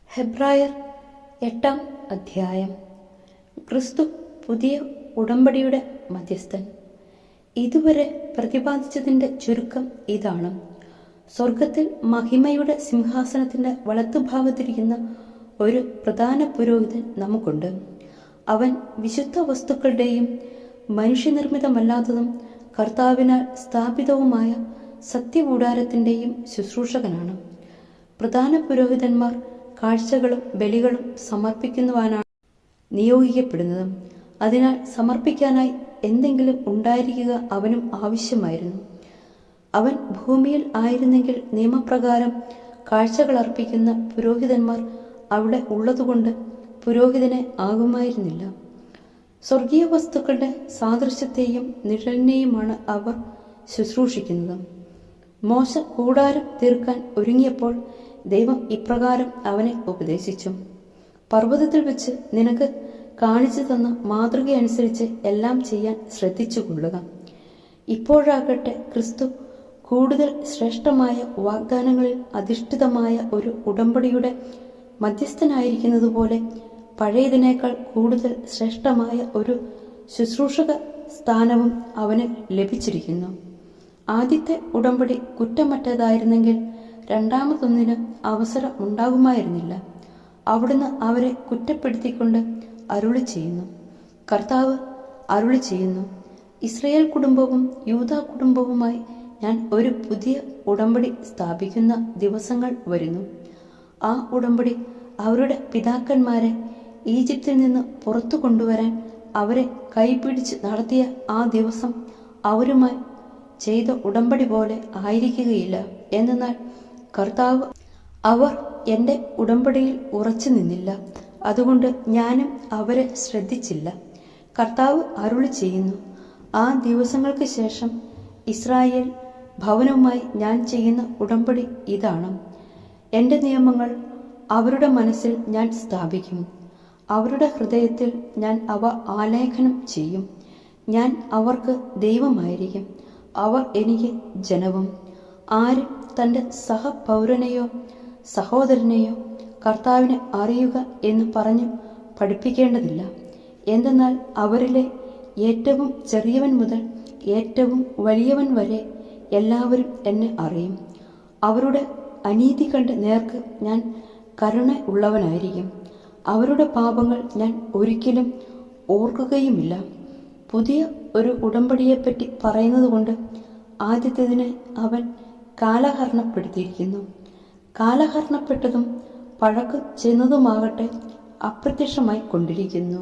ഹെബ്രായർ 8-ാം അധ്യായം. ക്രിസ്തു പുതിയ ഉടമ്പടിയുടെ മധ്യസ്ഥൻ. ഇതുവരെ പ്രതിപാദിച്ചതിൻ്റെ ചുരുക്കം ഇതാണ്. സ്വർഗത്തിൽ മഹിമയുടെ സിംഹാസനത്തിൻ്റെ വലത്തുഭാഗത്തിരിക്കുന്ന ഒരു പ്രധാന പുരോഹിതൻ നമുക്കുണ്ട്. അവൻ വിശുദ്ധ വസ്തുക്കളുടെയും മനുഷ്യനിർമ്മിതമല്ലാത്തതും കർത്താവിനാൽ സ്ഥാപിതവുമായ സത്യകൂടാരത്തിൻ്റെയും ശുശ്രൂഷകനാണ്. പ്രധാന പുരോഹിതന്മാർ കാഴ്ചകളും ബലികളും സമർപ്പിക്കുവാനാണ് നിയോഗിക്കപ്പെടുന്നത്. അതിനാൽ സമർപ്പിക്കാനായി എന്തെങ്കിലും ഉണ്ടായിരിക്കുക അവനും ആവശ്യമായിരുന്നു. അവൻ ഭൂമിയിൽ ആയിരുന്നെങ്കിൽ നിയമപ്രകാരം കാഴ്ചകൾ അർപ്പിക്കുന്ന പുരോഹിതന്മാർ അവിടെ ഉള്ളതുകൊണ്ട് പുരോഹിതനെ ആകുമായിരുന്നില്ല. സ്വർഗീയ വസ്തുക്കളുടെ സാദൃശ്യത്തെയും നിഴലിനെയുമാണ് അവർ ശുശ്രൂഷിക്കുന്നത്. മോശ കൂടാരം തീർക്കാൻ ഒരുങ്ങിയപ്പോൾ ദൈവം ഇപ്രകാരം അവനെ ഉപദേശിച്ചു: പർവ്വതത്തിൽ വെച്ച് നിനക്ക് കാണിച്ചു തന്ന മാതൃകയനുസരിച്ച് എല്ലാം ചെയ്യാൻ ശ്രദ്ധിച്ചു കൊള്ളുക. ഇപ്പോഴാകട്ടെ ക്രിസ്തു കൂടുതൽ ശ്രേഷ്ഠമായ വാഗ്ദാനങ്ങളിൽ അധിഷ്ഠിതമായ ഒരു ഉടമ്പടിയുടെ മധ്യസ്ഥനായിരിക്കുന്നത് പോലെ പഴയതിനേക്കാൾ കൂടുതൽ ശ്രേഷ്ഠമായ ഒരു ശുശ്രൂഷക സ്ഥാനവും അവന് ലഭിച്ചിരിക്കുന്നു. ആദ്യത്തെ ഉടമ്പടി കുറ്റമറ്റതായിരുന്നെങ്കിൽ രണ്ടാമതൊന്നിന് അവസരം ഉണ്ടാകുമായിരുന്നില്ല. അവിടുന്ന് അവരെ കുറ്റപ്പെടുത്തിക്കൊണ്ട് അരുളി ചെയ്യുന്നു. കർത്താവ് അരുളി ചെയ്യുന്നു: ഇസ്രായേൽ കുടുംബവും യൂദാ കുടുംബവുമായി ഞാൻ ഒരു പുതിയ ഉടമ്പടി സ്ഥാപിക്കുന്ന ദിവസങ്ങൾ വരുന്നു. ആ ഉടമ്പടി അവരുടെ പിതാക്കന്മാരെ ഈജിപ്തിൽ നിന്ന് പുറത്തു കൊണ്ടുവരാൻ അവരെ കൈപിടിച്ച് നടത്തിയ ആ ദിവസം അവരുമായി ചെയ്ത ഉടമ്പടി പോലെ ആയിരിക്കുകയില്ല. എന്നാൽ കർത്താവ് അവർ എൻ്റെ ഉടമ്പടിയിൽ ഉറച്ചു നിന്നില്ല, അതുകൊണ്ട് ഞാനും അവരെ ശ്രദ്ധിച്ചില്ല. കർത്താവ് അരുളി ചെയ്യുന്നു: ആ ദിവസങ്ങൾക്ക് ശേഷം ഇസ്രായേൽ ഭവനവുമായി ഞാൻ ചെയ്യുന്ന ഉടമ്പടി ഇതാണ്. എൻ്റെ നിയമങ്ങൾ അവരുടെ മനസ്സിൽ ഞാൻ സ്ഥാപിക്കും, അവരുടെ ഹൃദയത്തിൽ ഞാൻ അവ ആലേഖനം ചെയ്യും. ഞാൻ അവർക്ക് ദൈവമായിരിക്കും, അവർ എനിക്ക് ജനവും. ആരും തൻ്റെ സഹപൗരനെയോ സഹോദരനെയോ കർത്താവിനെ അറിയുക എന്ന് പറഞ്ഞു പഠിപ്പിക്കേണ്ടതില്ല. എന്തെന്നാൽ അവരിലെ ഏറ്റവും ചെറിയവൻ മുതൽ ഏറ്റവും വലിയവൻ വരെ എല്ലാവരും എന്നെ അറിയും. അവരുടെ അനീതികളുടെ നേർക്ക് ഞാൻ കരുണ ഉള്ളവനായിരിക്കും. അവരുടെ പാപങ്ങൾ ഞാൻ ഒരിക്കലും ഓർക്കുകയുമില്ല. പുതിയ ഒരു ഉടമ്പടിയെപ്പറ്റി പറയുന്നത് കൊണ്ട് ആദ്യത്തേതിനെ അവൻ കാലഹരണപ്പെടുത്തിയിരിക്കുന്നു. കാലഹരണപ്പെട്ടതും പഴക്കം ചെന്നതുമാകട്ടെ അപ്രത്യക്ഷമായി കൊണ്ടിരിക്കുന്നു.